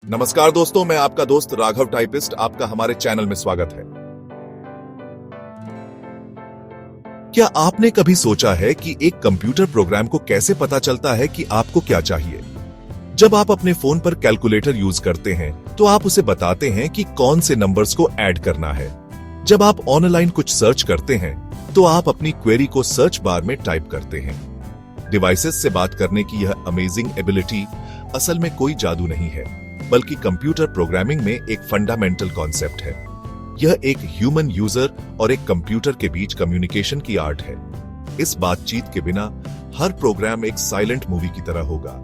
नमस्कार दोस्तों, मैं आपका दोस्त राघव टाइपिस्ट आपका हमारे चैनल में स्वागत है। क्या आपने कभी सोचा है कि एक कंप्यूटर प्रोग्राम को कैसे पता चलता है कि आपको क्या चाहिए? जब आप अपने फोन पर कैलकुलेटर यूज करते हैं तो आप उसे बताते हैं कि कौन से नंबर्स को ऐड करना है। जब आप ऑनलाइन कुछ सर्च करते हैं तो आप अपनी क्वेरी को सर्च बार में टाइप करते हैं। डिवाइसेस से बात करने की यह अमेजिंग एबिलिटी असल में कोई जादू नहीं है, बल्कि कंप्यूटर प्रोग्रामिंग में एक फंडामेंटल कॉन्सेप्ट है। यह एक ह्यूमन यूजर और एक कंप्यूटर के बीच कम्युनिकेशन की आर्ट है। इस बातचीत के बिना हर प्रोग्राम एक साइलेंट मूवी की तरह होगा,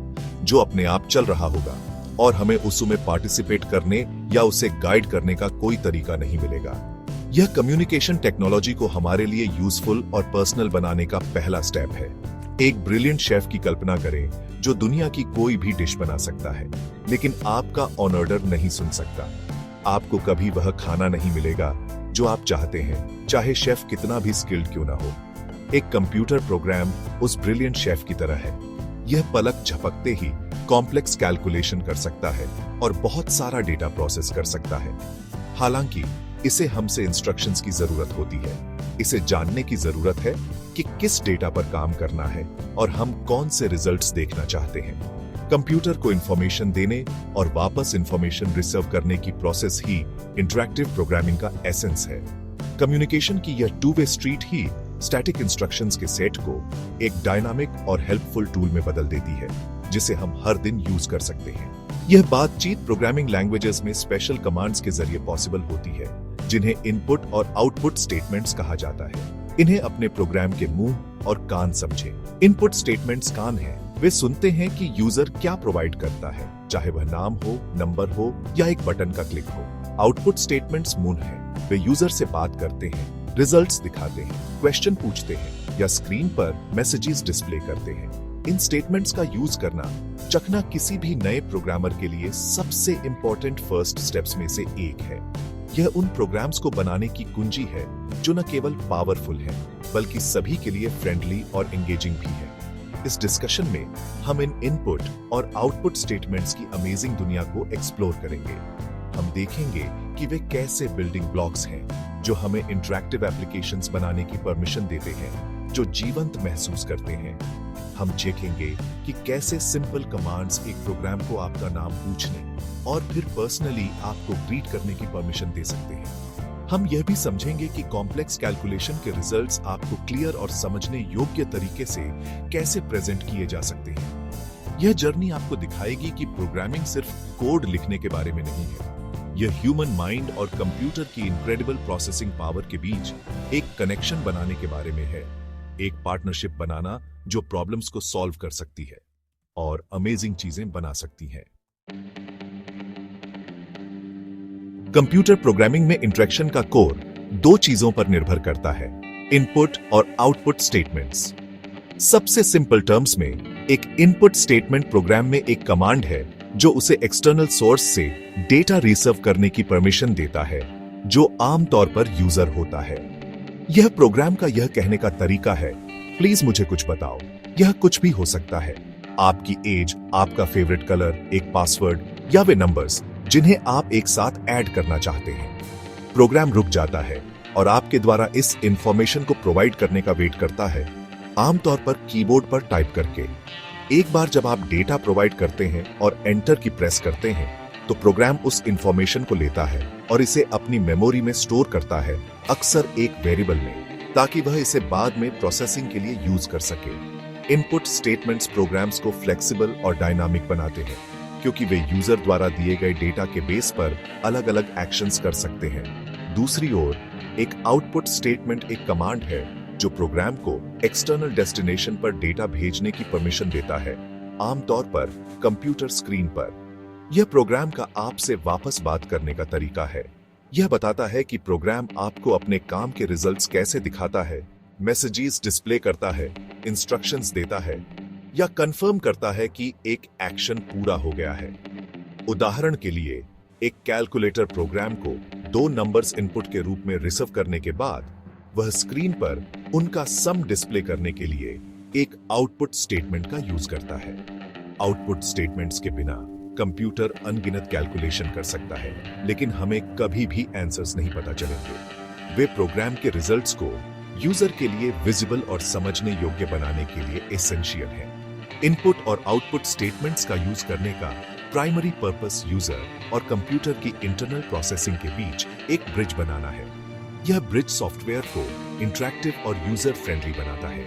जो अपने आप चल रहा होगा और हमें उसमें पार्टिसिपेट करने या उसे गाइड करने का कोई तरीका नहीं मिलेगा। यह कम्युनिकेशन टेक्नोलॉजी को हमारे लिए यूजफुल और पर्सनल बनाने का पहला स्टेप है। एक ब्रिलियंट शेफ की कल्पना करें जो दुनिया की कोई भी डिश बना सकता है, लेकिन आपका ऑर्डर नहीं सुन सकता। आपको कभी वह खाना नहीं मिलेगा जो आप चाहते हैं, चाहे शेफ कितना भी स्किल्ड क्यों ना हो। एक कंप्यूटर प्रोग्राम उस ब्रिलियंट शेफ की तरह है। यह पलक झपकते ही कॉम्प्लेक्स कैलकुलेशन कर सकता है और बहुत सारा डेटा प्रोसेस कर सकता है। हालांकि इसे हमसे इंस्ट्रक्शंस की जरूरत होती है। इसे जानने की जरूरत है कि किस डेटा पर काम करना है और हम कौन से रिजल्ट्स देखना चाहते हैं। कंप्यूटर को इंफॉर्मेशन देने और वापस इंफॉर्मेशन रिसीव करने की प्रोसेस ही इंटरैक्टिव प्रोग्रामिंग का एसेंस है। कम्युनिकेशन की यह टू वे स्ट्रीट ही स्टैटिक इंस्ट्रक्शंस के सेट को एक डायनामिक और हेल्पफुल टूल में बदल देती है, जिसे हम हर दिन यूज कर सकते हैं। यह बातचीत प्रोग्रामिंग लैंग्वेजेस में स्पेशल कमांड्स के जरिए पॉसिबल होती है, जिन्हें इनपुट और आउटपुट स्टेटमेंट्स कहा जाता है। इन्हें अपने प्रोग्राम के मुंह और कान समझें। इनपुट स्टेटमेंट्स कान हैं। वे सुनते हैं कि यूजर क्या प्रोवाइड करता है, चाहे वह नाम हो, नंबर हो या एक बटन का क्लिक हो। आउटपुट स्टेटमेंट्स मुंह हैं। वे यूजर से बात करते हैं, रिजल्ट्स दिखाते हैं, क्वेश्चन पूछते हैं या स्क्रीन पर मैसेजेस डिस्प्ले करते हैं। इन स्टेटमेंट्स का यूज करना चखना किसी भी नए प्रोग्रामर के लिए सबसे इंपॉर्टेंट फर्स्ट स्टेप्स में से एक है। यह उन प्रोग्राम्स को बनाने की कुंजी है जो न केवल पावरफुल है, बल्कि सभी के लिए फ्रेंडली और एंगेजिंग भी है। इस डिस्कशन में हम इन इनपुट और आउटपुट स्टेटमेंट्स की अमेजिंग दुनिया को एक्सप्लोर करेंगे। हम देखेंगे कि वे कैसे बिल्डिंग ब्लॉक्स हैं जो हमें इंटरैक्टिव एप्लीकेशंस बनाने की परमिशन देते हैं, जो जीवंत महसूस करते हैं। हम चेखेंगे कि कैसे सिंपल कमांड्स एक प्रोग्राम को आपका नाम पूछने और फिर पर्सनली आपको ग्रीट करने की परमिशन दे सकते हैं। हम यह भी समझेंगे कि कॉम्प्लेक्स कैलकुलेशन के रिजल्ट्स आपको क्लियर और समझने योग्य तरीके से कैसे प्रेजेंट किए जा सकते हैं। यह जर्नी आपको दिखाएगी कि प्रोग्रामिंग सिर्फ कोड लिखने के बारे में नहीं है। यह ह्यूमन माइंड और कंप्यूटर की इनक्रेडिबल प्रोसेसिंग पावर के बीच एक कनेक्शन बनाने के बारे में है। एक पार्टनरशिप बनाना जो प्रॉब्लम्स को सॉल्व कर सकती है और अमेजिंग चीजें बना सकती है। कंप्यूटर प्रोग्रामिंग में इंटरेक्शन का कोर दो चीजों पर निर्भर करता है, इनपुट और आउटपुट स्टेटमेंट्स। सबसे सिंपल टर्म्स में एक इनपुट स्टेटमेंट प्रोग्राम में एक कमांड है जो उसे एक्सटर्नल सोर्स से डेटा रिसीव करने की परमिशन देता है, जो आमतौर पर यूजर होता है। यह प्रोग्राम का यह कहने का तरीका है, प्लीज मुझे कुछ बताओ। यह कुछ भी हो सकता है, आपकी एज, आपका फेवरेट कलर, एक पासवर्ड या वे नंबर्स जिन्हें आप एक साथ ऐड करना चाहते हैं। प्रोग्राम रुक जाता है और आपके द्वारा इस इंफॉर्मेशन को प्रोवाइड करने का वेट करता है, आमतौर पर कीबोर्ड पर टाइप करके। एक बार जब आप डेटा प्रोवाइड करते हैं और एंटर की प्रेस करते हैं, तो प्रोग्राम उस इंफॉर्मेशन को लेता है और इसे अपनी मेमोरी में स्टोर करता है, अक्सर एक वेरिएबल में, ताकि वह इसे बाद में प्रोसेसिंग के लिए यूज कर सके। इनपुट स्टेटमेंट्स प्रोग्राम्स को फ्लेक्सिबल और डायनामिक बनाते हैं, क्योंकि वे यूजर द्वारा दिए गए डेटा के बेस पर अलग अलग एक्शंस कर सकते हैं। दूसरी ओर, एक आउटपुट स्टेटमेंट एक कमांड है जो प्रोग्राम को एक्सटर्नल डेस्टिनेशन पर डेटा भेजने की परमिशन देता है, आमतौर पर कंप्यूटर स्क्रीन पर। यह प्रोग्राम का आपसे वापस बात करने का तरीका है। यह बताता है कि प्रोग्राम आपको अपने काम के रिजल्ट्स कैसे दिखाता है, मैसेजेस डिस्प्ले करता है, इंस्ट्रक्शंस देता है या कंफर्म करता है कि एक एक्शन पूरा हो गया है। उदाहरण के लिए, एक कैलकुलेटर प्रोग्राम को दो नंबर्स इनपुट के रूप में रिसीव करने के बाद वह स्क्रीन पर उनका सम डिस्प्ले करने के लिए एक आउटपुट स्टेटमेंट का यूज करता है। आउटपुट स्टेटमेंट्स के बिना कंप्यूटर अनगिनत कैलकुलेशन कर सकता है, लेकिन हमें कभी भी आंसर्स नहीं पता चलेंगे। वे प्रोग्राम के रिजल्ट्स को यूजर के लिए विजिबल और समझने योग्य बनाने के लिए एसेंशियल है। इनपुट और आउटपुट स्टेटमेंट्स का यूज करने का प्राइमरी पर्पस यूजर और कंप्यूटर की इंटरनल प्रोसेसिंग के बीच एक ब्रिज बनाना है। यह ब्रिज सॉफ्टवेयर को इंटरैक्टिव और यूजर फ्रेंडली बनाता है।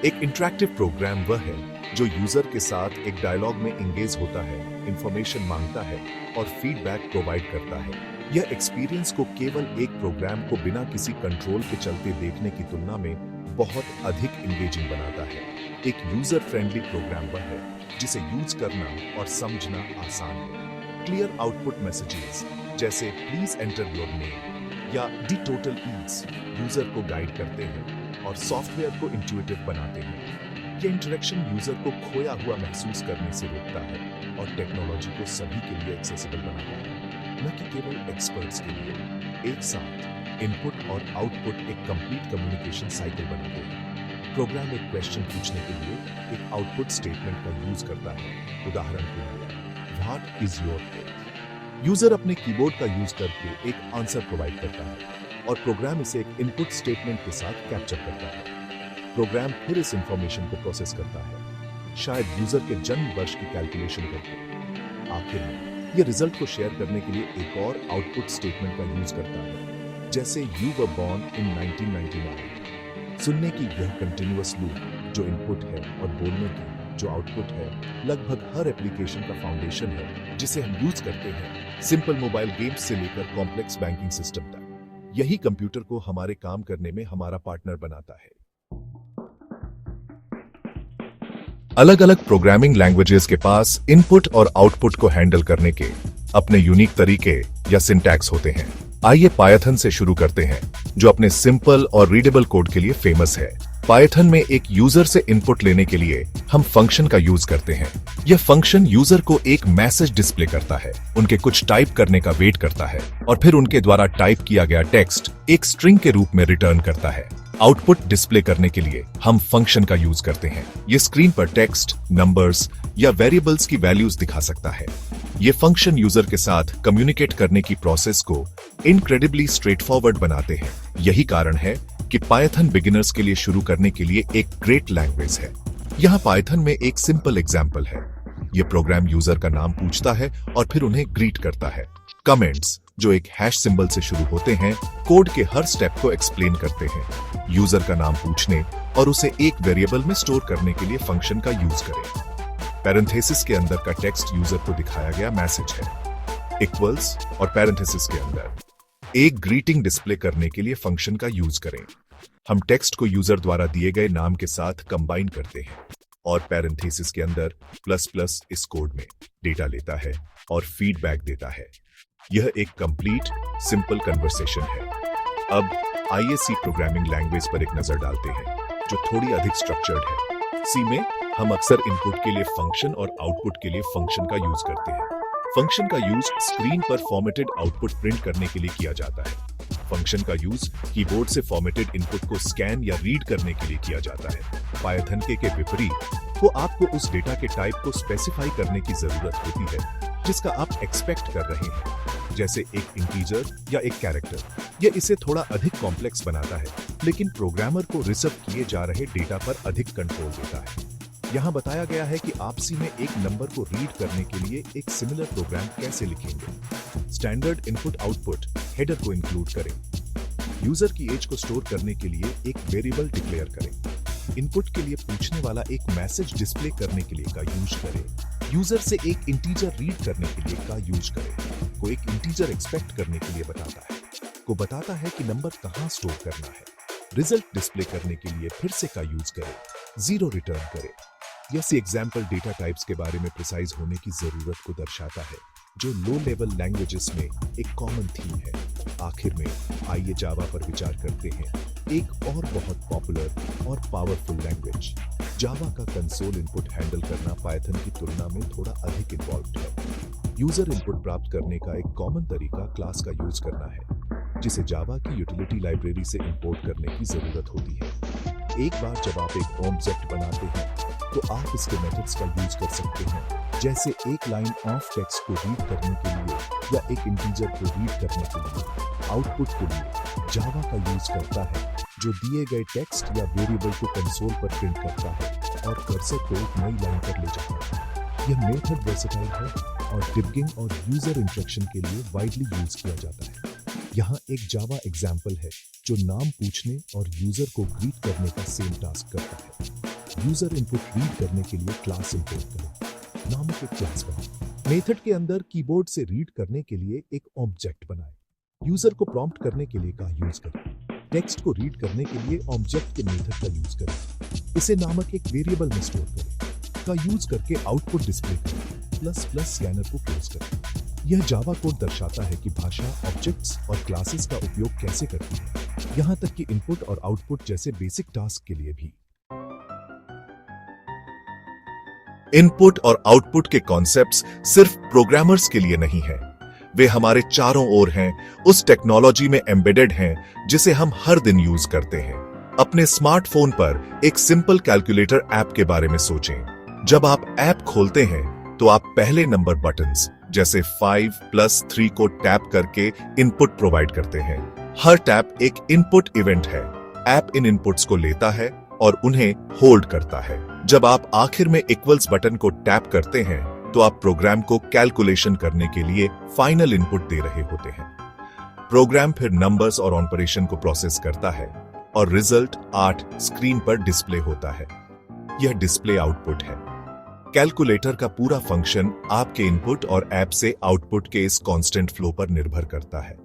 एक इंटरैक्टिव प्रोग्राम वह है जो यूजर के साथ एक डायलॉग में एंगेज होता है, इंफॉर्मेशन मांगता है और फीडबैक प्रोवाइड करता है। यह एक्सपीरियंस को केवल एक प्रोग्राम को बिना किसी कंट्रोल के चलते देखने की तुलना में बहुत अधिक एंगेजिंग बनाता है। एक यूजर फ्रेंडली प्रोग्राम वह है जिसे यूज करना और समझना आसान है। क्लियर आउटपुट मैसेजेस जैसे प्लीज एंटर योर नेम या दी टोटल इज यूजर को गाइड करते हैं और सॉफ्टवेयर को इंट्यूटिव बनाते हैं। ये इंटरेक्शन यूजर को खोया हुआ महसूस करने से रोकता है और टेक्नोलॉजी को सभी के लिए एक्सेसिबल बनाता है, न कि केवल एक्सपर्ट्स के लिए। एक साथ इनपुट और आउटपुट एक कंप्लीट कम्युनिकेशन साइकिल बनाते हैं। प्रोग्राम एक क्वेश्चन पूछने के लिए एक आउटपुट स्टेटमेंट का यूज करता है। उदाहरण के लिए, what is your health? User अपने कीबोर्ड का यूज करके एक आंसर प्रोवाइड करता है और प्रोग्राम इसे एक इनपुट स्टेटमेंट के साथ कैप्चर करता है। प्रोग्राम फिर इस इंफॉर्मेशन को प्रोसेस करता है, शायद यूजर के जन्म वर्ष की कैलकुलेशन करके। आखिर में यह रिजल्ट को शेयर करने के लिए एक और आउटपुट स्टेटमेंट का यूज करता है, जैसे यू वर बोर्न इन 1999। सुनने की यह कंटिन्यूअस लूप जो इनपुट है और बोलने की जो आउटपुट है, लगभग हर एप्लीकेशन का फाउंडेशन है जिसे हम यूज करते हैं, सिंपल मोबाइल गेम्स से लेकर कॉम्प्लेक्स बैंकिंग सिस्टम तक। यही कंप्यूटर को हमारे काम करने में हमारा पार्टनर बनाता है। अलग अलग प्रोग्रामिंग लैंग्वेजेस के पास इनपुट और आउटपुट को हैंडल करने के अपने यूनिक तरीके या सिंटैक्स होते हैं। आइए पायथन से शुरू करते हैं, जो अपने सिंपल और रीडेबल कोड के लिए फेमस है। पायथन में एक यूजर से इनपुट लेने के लिए हम फंक्शन का यूज करते हैं। यह फंक्शन यूजर को एक मैसेज डिस्प्ले करता है, उनके कुछ टाइप करने का वेट करता है और फिर उनके द्वारा टाइप किया गया टेक्स्ट एक स्ट्रिंग के रूप में रिटर्न करता है। आउटपुट डिस्प्ले करने के लिए हम फंक्शन का यूज करते हैं। ये स्क्रीन पर टेक्स्ट, नंबर्स या वेरिएबल्स की वैल्यूज दिखा सकता है। ये फंक्शन यूजर के साथ कम्युनिकेट करने की प्रोसेस को इनक्रेडिबली स्ट्रेटफॉरवर्ड बनाते हैं। यही कारण है कि पायथन बिगिनर्स के लिए शुरू करने के लिए एक ग्रेट लैंग्वेज है। यहाँ पायथन में एक सिंपल एग्जाम्पल है। ये प्रोग्राम यूजर का नाम पूछता है और फिर उन्हें ग्रीट करता है। कमेंट्स जो एक हैश सिंबल से शुरू होते हैं, कोड के हर स्टेप को एक्सप्लेन करते हैं। यूजर का नाम पूछने और उसे एक वेरिएबल में स्टोर करने के लिए फंक्शन का यूज करें। पैरेंथेसिस के अंदर का टेक्स्ट यूजर को दिखाया गया मैसेज है। इक्वल्स और पैरेंथेसिस के अंदर एक ग्रीटिंग डिस्प्ले करने के लिए फंक्शन का यूज करें। हम टेक्स्ट को यूजर द्वारा दिए गए नाम के साथ कंबाइन करते हैं और पैरेंथेसिस के अंदर प्लस प्लस इस कोड में डेटा लेता है और फीडबैक देता है। यह एक कंप्लीट सिंपल कन्वर्सेशन है। अब आइए सी प्रोग्रामिंग लैंग्वेज पर एक नजर डालते हैं, जो थोड़ी अधिक स्ट्रक्चर्ड है। सी में हम अक्सर इनपुट के लिए फंक्शन और आउटपुट के लिए फंक्शन का यूज करते हैं। फंक्शन का यूज स्क्रीन पर फॉर्मेटेड आउटपुट प्रिंट करने के लिए किया जाता है। फंक्शन का यूज कीबोर्ड से फॉर्मेटेड इनपुट को स्कैन या रीड करने के लिए किया जाता है। पायथन के विपरीत, वो आपको उस डेटा के टाइप को स्पेसिफाई करने की जरूरत होती है जिसका आप एक्सपेक्ट कर रहे हैं, जैसे एक इंटीजर या एक कैरेक्टर। यह इसे थोड़ा अधिक कॉम्प्लेक्स बनाता है, लेकिन प्रोग्रामर को रिसीव किए जा रहे डेटा पर अधिक कंट्रोल देता है। यहाँ बताया गया है कि आप सी में एक नंबर को रीड करने के लिए एक सिमिलर प्रोग्राम कैसे लिखेंगे। स्टैंडर्ड इनपुट आउटपुट हेडर को इंक्लूड करें। यूजर की एज को स्टोर करने के लिए एक वेरिएबल डिक्लेयर करें। इनपुट के लिए पूछने वाला एक मैसेज डिस्प्ले करने के लिए का यूज करें। यूजर से एक इंटीजर रीड करने के लिए का यूज करें। को एक इंटीजर एक्सपेक्ट करने के लिए बताता है कि नंबर कहां स्टोर करना है। रिजल्ट डिस्प्ले करने के लिए फिर से का यूज करें। 0 रिटर्न करें। यह एग्जाम्पल डेटा टाइप्स के बारे में प्रिसाइज होने की जरूरत को दर्शाता है, जो लो लेवल लैंग्वेजेस में एक कॉमन थीम है। आखिर में आइए जावा पर विचार करते हैं, एक और बहुत पॉपुलर और पावरफुल लैंग्वेज। जावा का कंसोल इनपुट हैंडल करना पायथन की तुलना में थोड़ा अधिक इन्वॉल्व्ड है। यूजर इनपुट प्राप्त करने का एक कॉमन तरीका क्लास का यूज करना है, जिसे जावा की यूटिलिटी लाइब्रेरी से इंपोर्ट करने की जरूरत होती है। एक बार जब आप एक ऑब्जेक्ट बनाते हैं तो आप इसके मेथड्स का यूज कर सकते हैं, जैसे एक लाइन ऑफ टेक्स्ट को रीड करने के लिए या एक इंटीजर को रीड करने के लिए। आउटपुट के लिए जावा का यूज करता है, जो दिए गए टेक्स्ट या वेरिएबल को कंसोल पर प्रिंट करता है और कर्सर को एक नई लाइन पर ले जाता है। यह मेथड वर्सेटाइल है और डिबगिंग और यूजर इंस्ट्रक्शन के लिए वाइडली यूज किया जाता है। यहाँ एक जावा एग्जाम्पल है जो नाम पूछने और यूजर को ग्रीट करने का सेम टास्क करता है। यूजर इनपुट रीड करने के लिए क्लास इंपोर्ट करें, नामक एक क्लास बनाएं। मेथड के अंदर कीबोर्ड से रीड करने के लिए एक ऑब्जेक्ट बनाएं। यूजर को प्रॉम्प्ट करने के लिए का यूज करें। टेक्स्ट को रीड करने के लिए ऑब्जेक्ट के मेथड का यूज करें। इसे नामक एक वेरिएबल में स्टोर करें। का यूज करके आउटपुट डिस्प्ले करें। प्लस प्लस स्कैनर को क्लोज करें। यह जावा कोड दर्शाता है कि भाषा ऑब्जेक्ट्स और क्लासेस का उपयोग कैसे करती है, यहां तक कि इनपुट और आउटपुट जैसे बेसिक टास्क के लिए भी। इनपुट और आउटपुट के कॉन्सेप्ट्स सिर्फ प्रोग्रामर्स के लिए नहीं है, वे हमारे चारों ओर हैं, उस टेक्नोलॉजी में एम्बेडेड हैं जिसे हम हर दिन यूज करते हैं। अपने स्मार्टफोन पर एक सिंपल कैलकुलेटर ऐप के बारे में सोचें। जब आप ऐप खोलते हैं तो आप पहले नंबर बटन्स जैसे 5+3 को टैप करके इनपुट प्रोवाइड करते हैं। हर टैप एक इनपुट इवेंट है। ऐप इन इनपुट्स को लेता है और उन्हें होल्ड करता है। जब आप आखिर में इक्वल्स बटन को टैप करते हैं तो आप प्रोग्राम को कैलकुलेशन करने के लिए फाइनल इनपुट दे रहे होते हैं। प्रोग्राम फिर नंबर्स और ऑपरेशन को प्रोसेस करता है और रिजल्ट 8 स्क्रीन पर डिस्प्ले होता है। यह डिस्प्ले आउटपुट है। कैलकुलेटर का पूरा फंक्शन आपके इनपुट और ऐप से आउटपुट के इस कांस्टेंट फ्लो पर निर्भर करता है।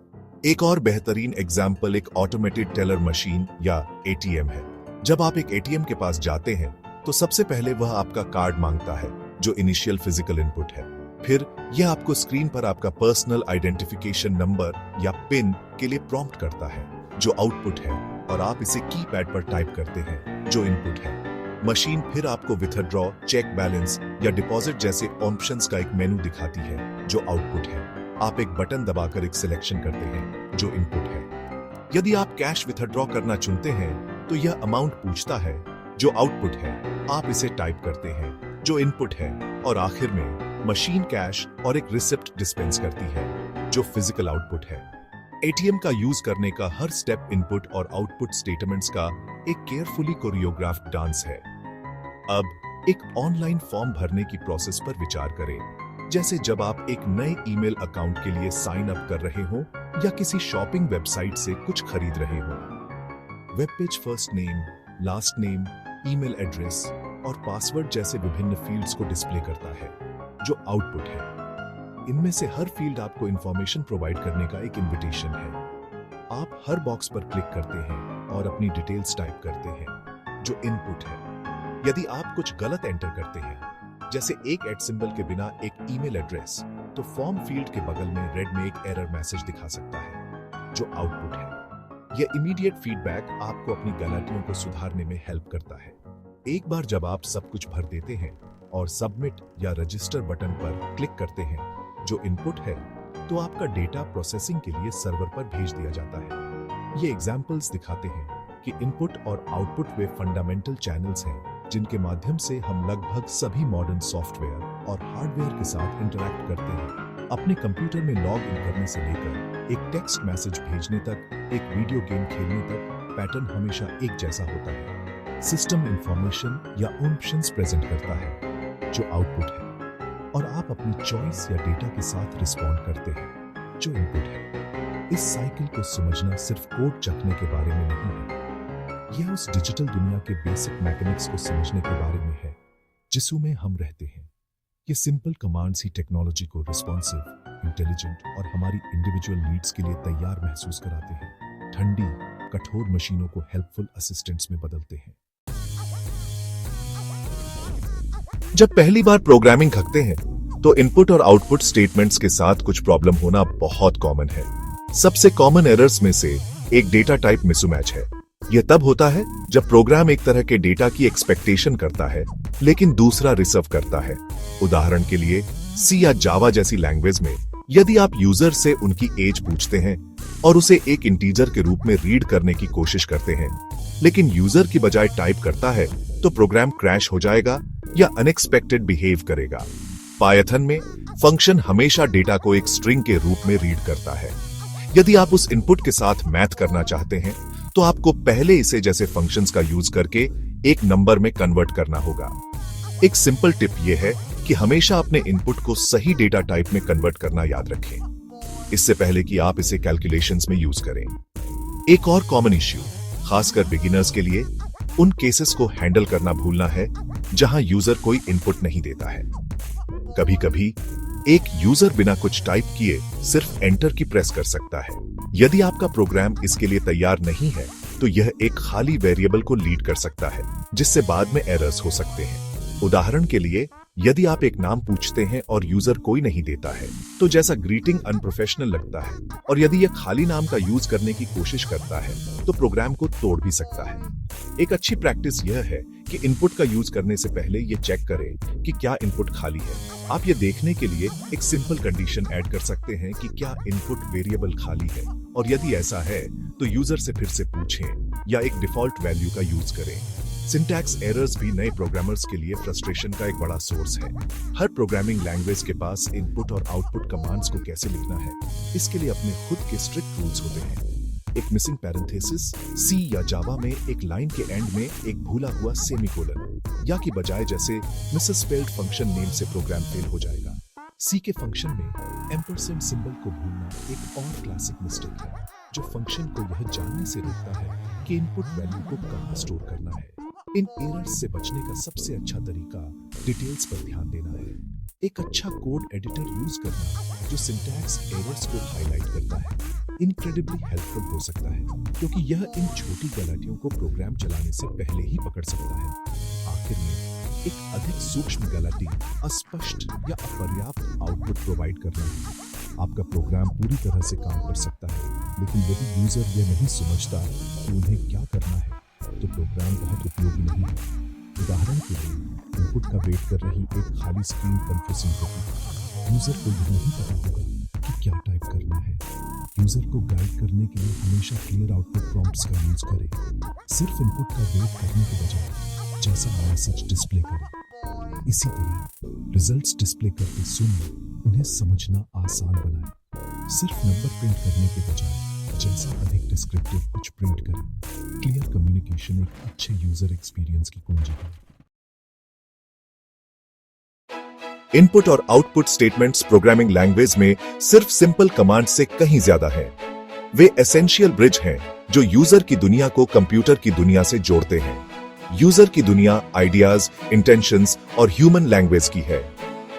एक और बेहतरीन एग्जाम्पल एक ऑटोमेटेड टेलर मशीन या एटीएम है। जब आप एक एटीएम के पास जाते हैं तो सबसे पहले वह आपका कार्ड मांगता है, जो इनिशियल फिजिकल इनपुट है। फिर यह आपको स्क्रीन पर आपका पर्सनल आइडेंटिफिकेशन नंबर या पिन के लिए प्रॉम्प्ट करता है, जो आउटपुट है, और आप इसे कीपैड पर टाइप करते हैं, जो इनपुट है। मशीन फिर आपको विथड्रॉ, चेक बैलेंस या डिपॉजिट जैसे ऑप्शंस का एक मेनू दिखाती है, जो आउटपुट है। आप एक बटन दबाकर एक सिलेक्शन करते हैं, जो इनपुट है। यदि आप कैश विथड्रॉ करना चुनते हैं तो यह अमाउंट पूछता है, जो आउटपुट है। आप इसे टाइप करते हैं, जो इनपुट है, और आखिर में मशीन कैश और एक रिसिप्ट डिस्पेंस करती है, जो फिजिकल आउटपुट है। एटीएम का यूज करने का हर स्टेप इनपुट और आउटपुट स्टेटमेंट्स का एक केयरफुली कोरियोग्राफ्ड डांस है। अब एक ऑनलाइन फॉर्म भरने की प्रोसेस पर विचार करें, जैसे जब आप एक नए ईमेल अकाउंट के लिए साइन अप कर रहे हो या किसी शॉपिंग वेबसाइट से कुछ खरीद रहे हो। Web page first name, last name, email address और पासवर्ड जैसे विभिन्न फील्ड्स को डिस्प्ले करता है, जो आउटपुट है। इनमें से हर फील्ड आपको इंफॉर्मेशन प्रोवाइड करने का एक इन्विटेशन है। आप हर बॉक्स पर क्लिक करते हैं और अपनी डिटेल्स टाइप करते हैं, जो इनपुट है। यदि आप कुछ गलत एंटर करते हैं, जैसे एक एट सिंबल के बिना एक ईमेल एड्रेस, तो फॉर्म फील्ड के बगल में रेड में एक एरर मैसेज दिखा सकता है, जो आउटपुट है। यह इमीडिएट फीडबैक आपको अपनी गलतियों को सुधारने में हेल्प करता है। एक बार जब आप सब कुछ भर देते हैं और सबमिट या रजिस्टर बटन पर क्लिक करते हैं, जो इनपुट है, तो आपका डेटा प्रोसेसिंग के लिए सर्वर पर भेज दिया जाता है। ये एग्जाम्पल्स दिखाते हैं कि इनपुट और आउटपुट वे फंडामेंटल चैनल्स हैं जिनके माध्यम से हम लगभग सभी मॉडर्न सॉफ्टवेयर और हार्डवेयर के साथ इंटरैक्ट करते हैं। अपने कंप्यूटर में लॉग इन करने से लेकर एक टेक्स्ट मैसेज भेजने तक, एक वीडियो गेम खेलने तक, पैटर्न हमेशा एक जैसा होता है। सिस्टम इंफॉर्मेशन या ऑप्शंस प्रेजेंट करता है, जो आउटपुट है, और आप अपनी चॉइस या डेटा के साथ रिस्पॉन्ड करते हैं, जो इनपुट है। इस साइकिल को समझना सिर्फ कोड चखने के बारे में नहीं है, यह उस डिजिटल दुनिया के बेसिक मैकेनिक्स को समझने के बारे में है जिसमें हम रहते हैं। ये सिंपल कमांड्स ही टेक्नोलॉजी को रिस्पॉन्सिव, इंटेलिजेंट और हमारी इंडिविजुअल नीड्स के लिए तैयार महसूस कराते हैं। ठंडी, कठोर मशीनों को हेल्पफुल असिस्टेंट्स में बदलते हैं। जब पहली बार प्रोग्रामिंग करते हैं तो इनपुट और आउटपुट स्टेटमेंट्स के साथ कुछ प्रॉब्लम होना बहुत कॉमन है। सबसे कॉमन एरर्स में से एक डेटा टाइप मिसमैच है। यह तब होता है जब प्रोग्राम एक तरह के डेटा की एक्सपेक्टेशन करता है लेकिन दूसरा रिजर्व करता है। उदाहरण के लिए सी या जावा जैसी लैंग्वेज में यदि आप यूजर से उनकी एज पूछते हैं और उसे एक इंटीजर के रूप में रीड करने की कोशिश करते हैं, लेकिन यूजर की बजाय टाइप करता है तो प्रोग्राम क्रैश हो जाएगा या अनएक्सपेक्टेड बिहेव करेगा। पायथन में फंक्शन हमेशा डेटा को एक स्ट्रिंग के रूप में रीड करता है। यदि आप उस इनपुट के साथ मैथ करना चाहते हैं तो आपको पहले इसे जैसे फंक्शंस का यूज करके एक नंबर में कन्वर्ट करना होगा। एक सिंपल टिप यह है कि हमेशा अपने इनपुट को सही डेटा टाइप में कन्वर्ट करना याद रखें, इससे पहले कि आप इसे कैलकुलेशंस में यूज करें। एक और कॉमन इश्यू, खासकर बिगिनर्स के लिए, उन केसेस को हैंडल करना भूलना है जहां यूजर कोई इनपुट नहीं देता है। कभी कभी एक यूजर बिना कुछ टाइप किए सिर्फ एंटर की प्रेस कर सकता है। यदि आपका प्रोग्राम इसके लिए तैयार नहीं है तो यह एक खाली वेरिएबल को लीड कर सकता है, जिससे बाद में एरर्स हो सकते हैं। उदाहरण के लिए, यदि आप एक नाम पूछते हैं और यूजर कोई नहीं देता है तो जैसा ग्रीटिंग अनप्रोफेशनल लगता है, और यदि यह खाली नाम का यूज करने की कोशिश करता है तो प्रोग्राम को तोड़ भी सकता है। एक अच्छी प्रैक्टिस यह है कि इनपुट का यूज करने से पहले यह चेक करें कि क्या इनपुट खाली है। आप यह देखने के लिए एक सिंपल कंडीशन ऐड कर सकते हैं कि क्या इनपुट वेरिएबल खाली है, और यदि ऐसा है तो यूजर से फिर से पूछें या एक डिफॉल्ट वैल्यू का यूज करें। सिंटैक्स एरर्स भी नए प्रोग्रामर्स के लिए फ्रस्ट्रेशन का एक बड़ा सोर्स है। हर प्रोग्रामिंग लैंग्वेज के पास इनपुट और आउटपुट कमांड्स को कैसे लिखना है, इसके लिए अपने खुद के स्ट्रिक्ट रूल्स होते हैं। एक मिसिंग पैरेंथेसिस, सी या जावा में एक लाइन के एंड में एक भूला हुआ सेमीकोलन, या की बजाय जैसे मिसस्पेल्ड फंक्शन नेम से प्रोग्राम फेल हो जाएगा। सी के फंक्शन में एम्परसेंड सिंबल को भूलना एक और क्लासिक मिस्टेक है, जो फंक्शन को यह जानने से रोकता है कि इनपुट वैल्यू को कहां स्टोर करना है। इन एरर्स से बचने का सबसे अच्छा तरीका डिटेल्स पर ध्यान देना है। एक अच्छा कोड एडिटर यूज करना जो सिंटैक्स एरर्स को हाईलाइट करता है इनक्रेडिबली हेल्पफुल हो सकता है, क्योंकि यह इन छोटी गलतियों को प्रोग्राम चलाने से पहले ही पकड़ सकता है। आखिर में एक अधिक सूक्ष्म गलती अस्पष्ट या अपर्याप्त आउटपुट प्रोवाइड करना है। आपका प्रोग्राम पूरी तरह से काम कर सकता है, लेकिन यदि यूजर यह नहीं समझता कि उन्हें क्या करना है तो प्रोग्राम बहुत उपयोगी नहीं है। उदाहरण के लिए, इनपुट का वेट कर रही एक खाली स्क्रीन कंफ्यूजिंग होगी। यूजर को यह नहीं पता होगा कि क्या टाइप करना है। यूजर को गाइड करने के लिए हमेशा क्लियर आउटपुट प्रॉम्प्ट्स का यूज करें। सिर्फ इनपुट का वेट करने के बजाय जैसा मैसेज डिस्प्ले करें। इसी तरह रिजल्ट्स डिस्प्ले करते समय उन्हें समझना आसान बनाएं। सिर्फ नंबर प्रिंट करने के बजाय जैसा अधिक डिस्क्रिप्टिव कुछ प्रिंट करें। क्लियर कम्युनिकेशन एक अच्छे यूजर एक्सपीरियंस की कुंजी है। इनपुट और आउटपुट स्टेटमेंट्स प्रोग्रामिंग लैंग्वेज में सिर्फ सिंपल कमांड से कहीं ज्यादा हैं। वे एसेंशियल ब्रिज हैं जो यूजर की दुनिया को कंप्यूटर की दुनिया से जोड़ते हैं। यूजर की दुनिया आइडियाज, इंटेंशंस और ह्यूमन लैंग्वेज की है।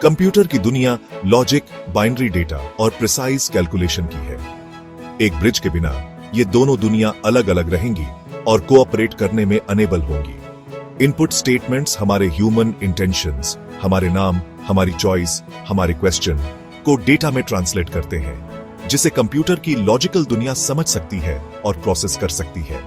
कंप्यूटर की दुनिया लॉजिक, बाइनरी डेटा और प्रिसाइज कैलकुलेशन की है। एक ब्रिज के बिना ये दोनों दुनिया अलग अलग रहेंगी और कोऑपरेट करने में अनेबल होंगी। इनपुट स्टेटमेंट्स हमारे ह्यूमन इंटेंशंस, हमारे नाम, हमारी चॉइस, हमारे क्वेश्चन को डेटा में ट्रांसलेट करते हैं, जिसे कंप्यूटर की लॉजिकल दुनिया समझ सकती है और प्रोसेस कर सकती है।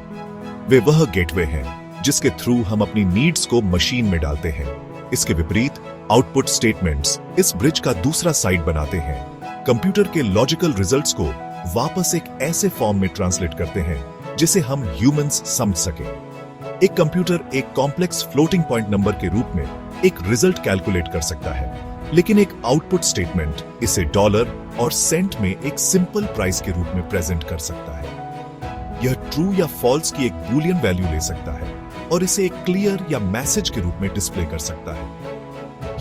वे वह गेटवे हैं जिसके थ्रू हम अपनी नीड्स को मशीन में डालते हैं। इसके विपरीत आउटपुट स्टेटमेंट्स इस ब्रिज का दूसरा साइड बनाते हैं। कंप्यूटर के लॉजिकल रिजल्ट्स को वापस एक ऐसे फॉर्म में ट्रांसलेट करते हैं जिसे हम ह्यूमंस समझ सकें। एक कंप्यूटर एक कॉम्प्लेक्स फ्लोटिंग पॉइंट नंबर के रूप में एक रिजल्ट कैलकुलेट कर सकता है, लेकिन एक आउटपुट स्टेटमेंट इसे डॉलर और सेंट में एक सिंपल प्राइस के रूप में प्रेजेंट कर सकता है। यह ट्रू या फॉल्स की एक बूलियन वैल्यू ले सकता है और इसे एक क्लियर या मैसेज के रूप में डिस्प्ले कर सकता है।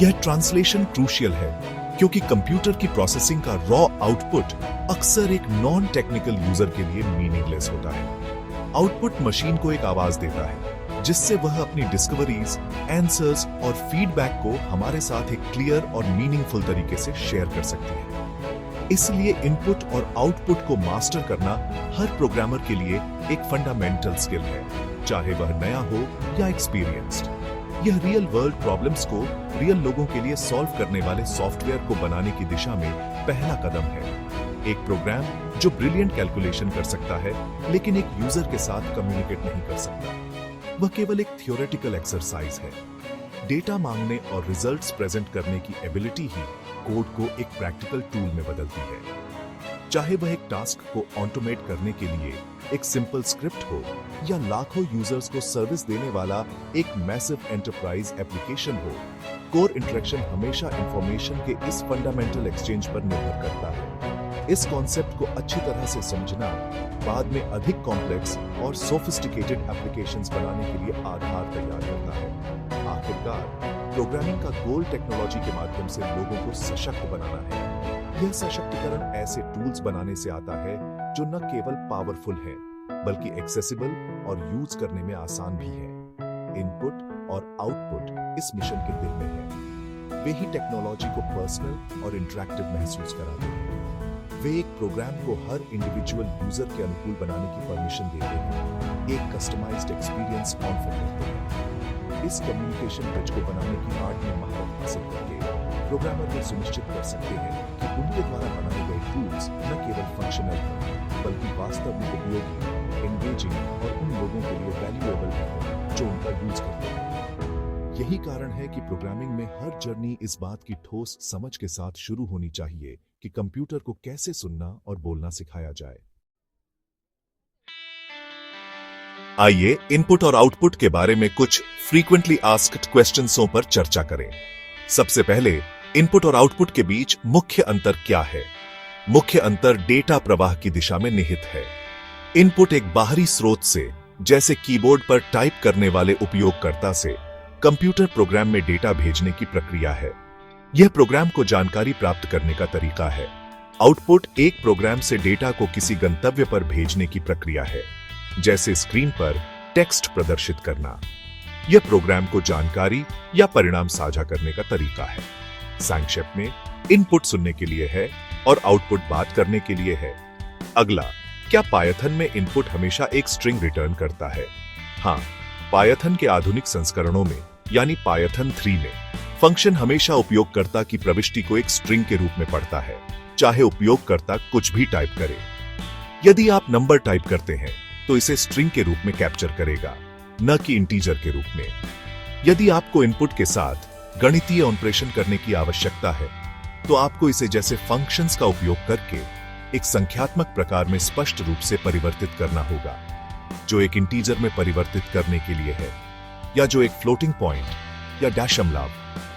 यह ट्रांसलेशन क्रूशियल है क्योंकि कंप्यूटर की प्रोसेसिंग का रॉ आउटपुट अक्सर एक नॉन टेक्निकल यूजर के लिए मीनिंगलेस होता है। आउटपुट मशीन को एक आवाज देता है जिससे वह अपनी डिस्कवरीज, आंसर्स और फीडबैक को हमारे साथ एक क्लियर और मीनिंगफुल तरीके से शेयर कर सकती है। इसलिए इनपुट और आउटपुट को मास्टर करना हर प्रोग्रामर के लिए एक फंडामेंटल स्किल है, चाहे वह नया हो या एक्सपीरियंस्ड। यह रियल वर्ल्ड प्रॉब्लम्स को रियल लोगों के लिए सॉल्व करने वाले सॉफ्टवेयर को बनाने की दिशा में पहला कदम है। एक प्रोग्राम जो ब्रिलियंट कैलकुलेशन कर सकता है लेकिन एक यूजर के साथ कम्युनिकेट नहीं कर सकता, वह केवल एक थियोरेटिकल एक्सरसाइज है। डेटा मांगने और रिजल्ट्स प्रेजेंट करने की एबिलिटी ही कोड को एक प्रैक्टिकल टूल में बदलती है। चाहे वह एक टास्क को ऑटोमेट करने के लिए एक सिंपल स्क्रिप्ट हो या लाखों यूजर्स को सर्विस देने वाला एक मैसिव एंटरप्राइज एप्लीकेशन हो, कोर इंटरेक्शन हमेशा इंफॉर्मेशन के इस फंडामेंटल एक्सचेंज पर निर्भर करता है। इस कॉन्सेप्ट को अच्छी तरह से समझना बाद में अधिक कॉम्प्लेक्स और सोफिस्टिकेटेड एप्लीकेशंस बनाने के लिए आधार तैयार करता है। आखिरकार, प्रोग्रामिंग का गोल टेक्नोलॉजी के माध्यम से लोगों को सशक्त बनाना है। यह सशक्तिकरण ऐसे टूल्स बनाने से आता है जो न केवल पावरफुल हैं, बल्कि एक्सेसिबल और यूज करने में आसान भी हैं। इनपुट और आउटपुट इस मिशन के दिल में है। वे ही टेक्नोलॉजी को पर्सनल और इंटरैक्टिव महसूस कराते हैं। वे एक प्रोग्राम को हर इंडिविजुअल यूजर के अनुकूल बनाने की परमिशन देते हैं, एक कस्टमाइज्ड एक्सपीरियंस ऑफर करते हैं। इस कम्युनिकेशन ब्रिज को बनाने की आर्ट में महारत हासिल करके प्रोग्रामर ये सुनिश्चित कर सकते हैं कि उनके द्वारा बनाए गए टूल्स न केवल फंक्शनल हैं, बल्कि वास्तव में उपयोगी, एंगेजिंग और उन लोगों के लिए वैल्यूएबल हैं जो उनका यूज करते हैं। यही कारण है कि प्रोग्रामिंग में हर जर्नी इस बात की ठोस समझ के साथ शुरू होनी चाहिए कि कंप्यूटर को कैसे सुनना और बोलना सिखाया जाए। आइए इनपुट और आउटपुट के बारे में कुछ फ्रीक्वेंटली आस्क्ड क्वेश्चंसों पर चर्चा करें। सबसे पहले, इनपुट और आउटपुट के बीच मुख्य अंतर क्या है? मुख्य अंतर डेटा प्रवाह की दिशा में निहित है। इनपुट एक बाहरी स्रोत से, जैसे कीबोर्ड पर टाइप करने वाले उपयोगकर्ता से, कंप्यूटर प्रोग्राम में डेटा भेजने की प्रक्रिया है। यह प्रोग्राम को जानकारी प्राप्त करने का तरीका है। आउटपुट एक प्रोग्राम से डेटा को किसी गंतव्य पर भेजने की प्रक्रिया है, जैसे स्क्रीन पर टेक्स्ट प्रदर्शित करना। यह प्रोग्राम को जानकारी या परिणाम साझा करने का तरीका है। संक्षेप में, इनपुट सुनने के लिए है और आउटपुट बात करने के लिए है। अगला, क्या पायथन में इनपुट हमेशा एक स्ट्रिंग रिटर्न करता है? हाँ, पायथन के आधुनिक संस्करणों में, यानी पायथन 3 में, फंक्शन हमेशा उपयोगकर्ता की प्रविष्टि को एक स्ट्रिंग के रूप में पढ़ता है, चाहे उपयोगकर्ता कुछ भी टाइप करे। यदि आप नंबर टाइप करते हैं, तो इसे स्ट्रिंग के रूप में कैप्चर करेगा, न कि इंटीजर के रूप में। यदि आपको इनपुट के साथ गणितीय ऑपरेशन करने की आवश्यकता है, तो आपको इसे जैसे फंक्शंस का उपयोग करके एक संख्यात्मक प्रकार में स्पष्ट रूप से परिवर्तित करना होगा, जो एक इंटीजर में परिवर्तित करने के लिए है, या जो एक फ्लोटिंग पॉइंट या दशमलव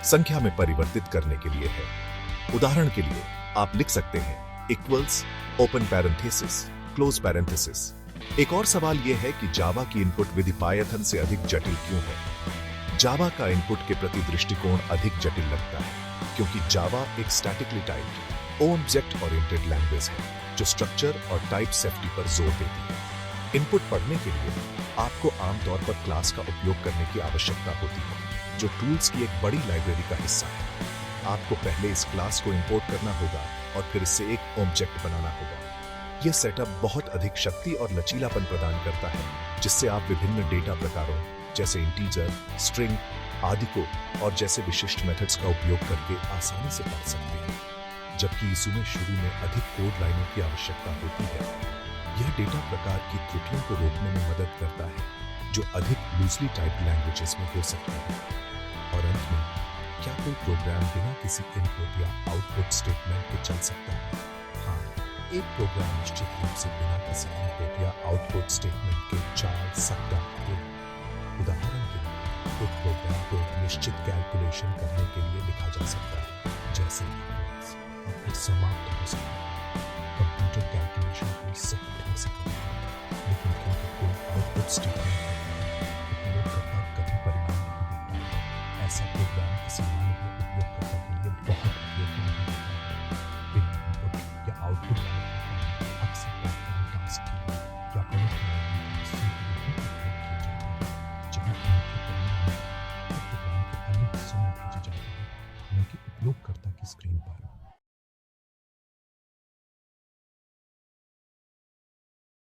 संख्या में परिवर्तित करने के लिए है। उदाहरण के लिए, आप लिख सकते हैं equals open parenthesis close parenthesis. एक और सवाल यह है कि जावा की इनपुट विधि पायथन से अधिक जटिल क्यों है? जावा का इनपुट के प्रति दृष्टिकोण अधिक जटिल लगता है, क्योंकि जावा एक statically typed object oriented language है, जो स्ट्रक्चर और टाइप सेफ्टी पर जोर देती है। इनपुट पढ़ने के लिए आपको आमतौर पर क्लास का उपयोग करने की आवश्यकता होती है, जो टूल्स की एक बड़ी लाइब्रेरी का हिस्सा है। आपको पहले इस क्लास को इंपोर्ट करना होगा और फिर इससे एक ऑब्जेक्ट बनाना होगा। यह सेटअप बहुत अधिक शक्ति और लचीलापन प्रदान करता है, जिससे आप विभिन्न डेटा प्रकारों जैसे इंटीजर, स्ट्रिंग आदि को और जैसे विशिष्ट मेथड्स का उपयोग करके आसानी से पढ़ सकते हैं। जबकि इसमें शुरू में अधिक कोड लाइनों की आवश्यकता होती है। यह डेटा प्रकार की त्रुटियों को रोकने में मदद करता है, जो अधिक लूजली टाइप्ड लैंग्वेजेस में हो सकती है। और अंत में, क्या कोई प्रोग्राम बिना किसी इनपुट या आउटपुट स्टेटमेंट के चल सकता है? हाँ, एक प्रोग्राम निश्चित रूप से बिना किसी इनपुट या आउटपुट स्टेटमेंट के चल सकता है। उदाहरण के लिए, एक प्रोग्राम को निश्चित कैलकुलेशन करने के लिए लिखा जा सकता है, जैसे और फिर समाप्त हो सकता है। कंप्यूटर कैलकुलेशन को सही ढंग से करता है, लेकिन क्योंकि कोई आउटपुट स्टेटमेंट उपयोगकर्ता कभी परिणाम नहीं देता है, ऐसा प्रोग्राम किसी मानवीय उपयोगकर्ता के लिए बहुत उपयोगी नहीं होता है। बिना इनपुट या आउटपुट के अक्सर प्रोग्राम टास्क के लिए या बड़े प्रोग्राम के लिए उपयोग किए जाते हैं, जहाँ इनके परिणाम प्रोग्राम के अन्य हिस्सों में भेजे जाते हैं, न कि उपयोगकर्ता की स्क्रीन पर।